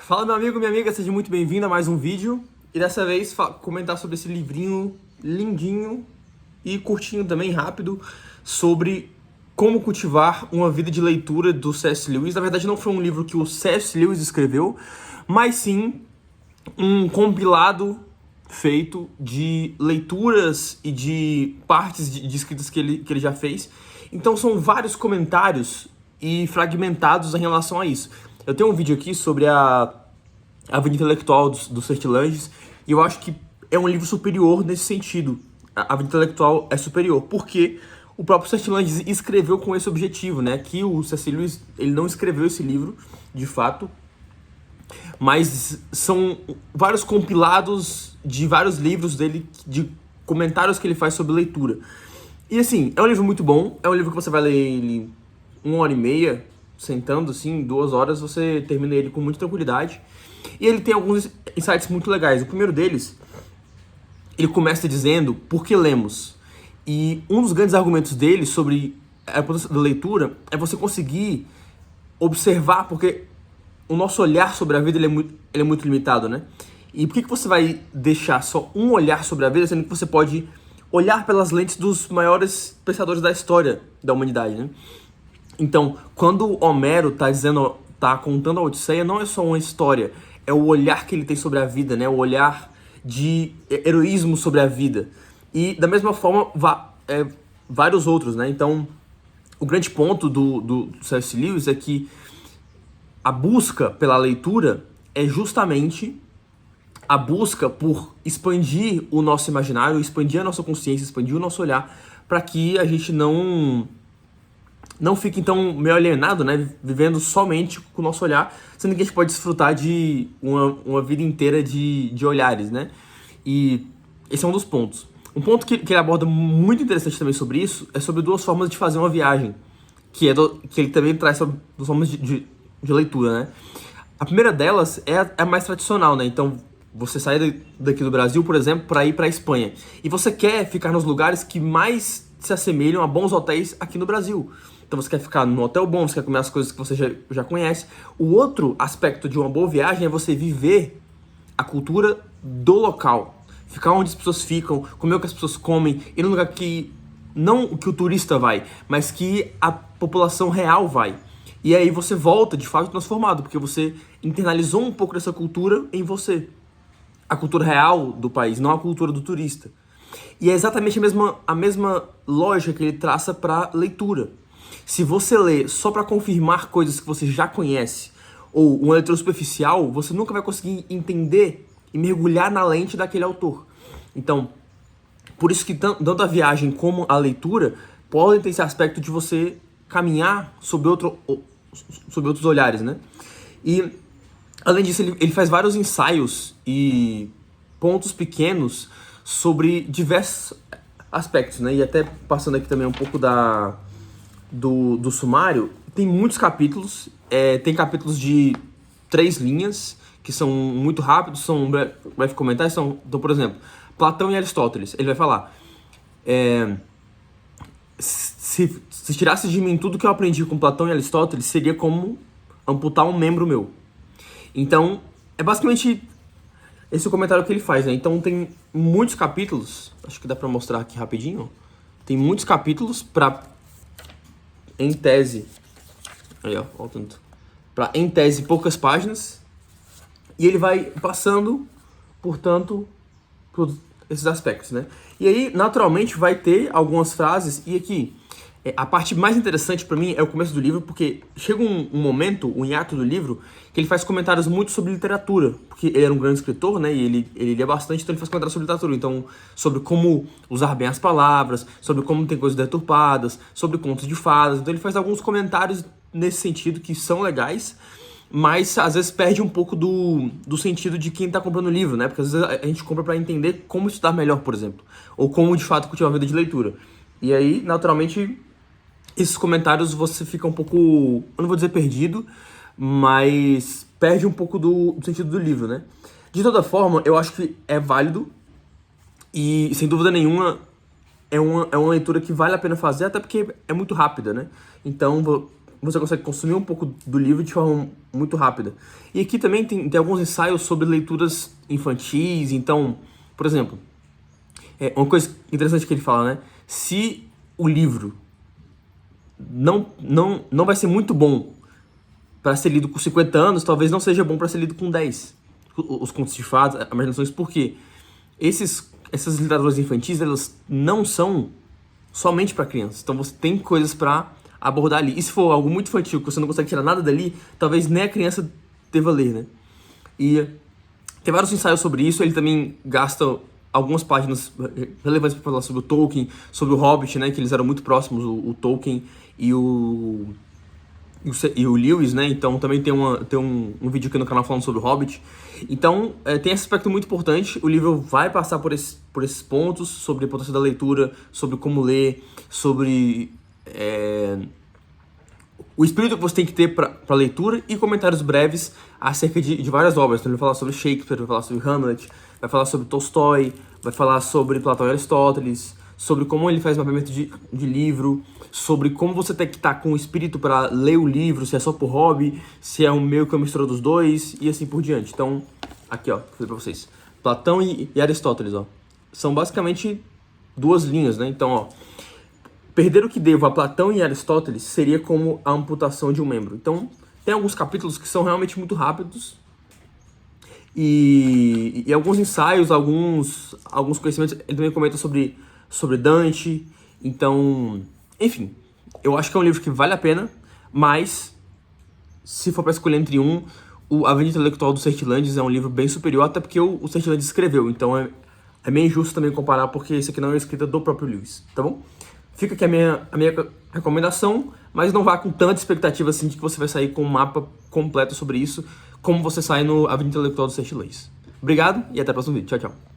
Fala, meu amigo, minha amiga, seja muito bem-vindo a mais um vídeo. E dessa vez comentar sobre esse livrinho lindinho e curtinho também, rápido, sobre como cultivar uma vida de leitura do C.S. Lewis. Na verdade, não foi um livro que o C.S. Lewis escreveu, mas sim um compilado feito de leituras e de partes de escritas que ele já fez. Então são vários comentários e fragmentados em relação a isso. Eu tenho um vídeo aqui sobre a vida intelectual do Sertilanges, e eu acho que é um livro superior nesse sentido. A vida intelectual é superior, porque o próprio Sertilanges escreveu com esse objetivo, né? Que o C.S. Lewis, ele não escreveu esse livro, de fato, mas são vários compilados de vários livros dele, de comentários que ele faz sobre leitura. E assim, é um livro muito bom, é um livro que você vai ler ele 1 hora e meia, sentando assim, 2 horas, você termina ele com muita tranquilidade. E ele tem alguns insights muito legais. O primeiro deles, ele começa dizendo por que lemos. E um dos grandes argumentos dele sobre a importância da leitura é você conseguir observar, porque o nosso olhar sobre a vida ele é muito limitado, né? E por que você vai deixar só um olhar sobre a vida, sendo que você pode olhar pelas lentes dos maiores pensadores da história da humanidade, né? Então, quando Homero tá contando a Odisseia, não é só uma história, é o olhar que ele tem sobre a vida, né? O olhar de heroísmo sobre a vida. E da mesma forma, vários outros, né? Então, o grande ponto do C.S. Lewis é que a busca pela leitura é justamente a busca por expandir o nosso imaginário, expandir a nossa consciência, expandir o nosso olhar, para que a gente não fique então meio alienado, né, vivendo somente com o nosso olhar, sendo que a gente pode desfrutar de uma vida inteira de olhares, né? E esse é um dos pontos. Um ponto que ele aborda muito interessante também sobre isso é sobre duas formas de fazer uma viagem, que ele também traz sobre duas formas de leitura, né? A primeira delas é a mais tradicional, né? Então, você sai daqui do Brasil, por exemplo, para ir para a Espanha. E você quer ficar nos lugares que mais se assemelham a bons hotéis aqui no Brasil. Então você quer ficar num hotel bom, você quer comer as coisas que você já conhece. O outro aspecto de uma boa viagem é você viver a cultura do local. Ficar onde as pessoas ficam, comer o que as pessoas comem, ir num lugar que não que o turista vai, mas que a população real vai. E aí você volta, de fato, transformado, porque você internalizou um pouco dessa cultura em você. A cultura real do país, não a cultura do turista. E é exatamente a mesma lógica que ele traça para leitura. Se você lê só para confirmar coisas que você já conhece, ou uma leitura superficial, você nunca vai conseguir entender e mergulhar na lente daquele autor. Então, por isso que tanto a viagem como a leitura podem ter esse aspecto de você caminhar sob outros olhares, né? E, além disso, ele faz vários ensaios e pontos pequenos sobre diversos aspectos, né? E até passando aqui também um pouco do sumário, tem muitos capítulos, tem capítulos de 3 linhas, que são muito rápidos, são breve comentários, então, por exemplo, Platão e Aristóteles, ele vai falar, se tirasse de mim tudo que eu aprendi com Platão e Aristóteles, seria como amputar um membro meu. Então, é basicamente esse é o comentário que ele faz, né? Então tem muitos capítulos, acho que dá pra mostrar aqui rapidinho, tem muitos capítulos em tese, aí ó, olha o tanto, em tese poucas páginas, e ele vai passando, portanto, por esses aspectos, né? E aí, naturalmente, vai ter algumas frases, e aqui, a parte mais interessante pra mim é o começo do livro, porque chega um momento, um hiato do livro, que ele faz comentários muito sobre literatura, porque ele era um grande escritor, né, e ele lia bastante, então ele faz comentários sobre literatura, então sobre como usar bem as palavras, sobre como tem coisas deturpadas, sobre contos de fadas, então ele faz alguns comentários nesse sentido que são legais, mas às vezes perde um pouco do sentido de quem tá comprando o livro, né, porque às vezes a gente compra pra entender como estudar melhor, por exemplo, ou como de fato cultivar uma vida de leitura, e aí, naturalmente, esses comentários você fica um pouco, eu não vou dizer perdido, mas perde um pouco do sentido do livro, né? De toda forma, eu acho que é válido e, sem dúvida nenhuma, é uma leitura que vale a pena fazer, até porque é muito rápida, né? Então, você consegue consumir um pouco do livro de forma muito rápida. E aqui também tem alguns ensaios sobre leituras infantis. Então, por exemplo, uma coisa interessante que ele fala, né? Se o livro não vai ser muito bom para ser lido com 50 anos, talvez não seja bom para ser lido com 10. Os contos de fadas, as imaginações, porque essas literaturas infantis, elas não são somente para crianças. Então você tem coisas para abordar ali. E se for algo muito infantil, que você não consegue tirar nada dali, talvez nem a criança deva ler, né? E tem vários ensaios sobre isso. Ele também gasta algumas páginas relevantes para falar sobre o Tolkien, sobre o Hobbit, né? Que eles eram muito próximos, o Tolkien e o Lewis, né? Então também tem um vídeo aqui no canal falando sobre o Hobbit. Então tem esse aspecto muito importante. O livro vai passar por esses pontos, sobre a importância da leitura, sobre como ler, sobre o espírito que você tem que ter para leitura, e comentários breves acerca de várias obras. Então ele vai falar sobre Shakespeare, vai falar sobre Hamlet, vai falar sobre Tolstói, vai falar sobre Platão e Aristóteles, sobre como ele faz mapeamento de livro, sobre como você tem que estar com o espírito para ler o livro, se é só por hobby, se é meio que uma mistura dos dois, e assim por diante. Então, aqui ó, falei pra vocês, Platão e Aristóteles, ó, são basicamente duas linhas, né? Então, ó, perder o que devo a Platão e Aristóteles seria como a amputação de um membro. Então, tem alguns capítulos que são realmente muito rápidos, e alguns ensaios, alguns conhecimentos. Ele também comenta sobre Dante. Então, enfim, eu acho que é um livro que vale a pena, mas se for para escolher entre A Vida Intelectual do Sertilandes é um livro bem superior, até porque o Sertilandes escreveu, então é meio injusto também comparar, porque esse aqui não é escrita do próprio Lewis, tá bom? Fica aqui a minha recomendação, mas não vá com tanta expectativa assim de que você vai sair com um mapa completo sobre isso, como você sai no A Vida Intelectual do Sertilandes. Obrigado e até o próximo vídeo. Tchau, tchau.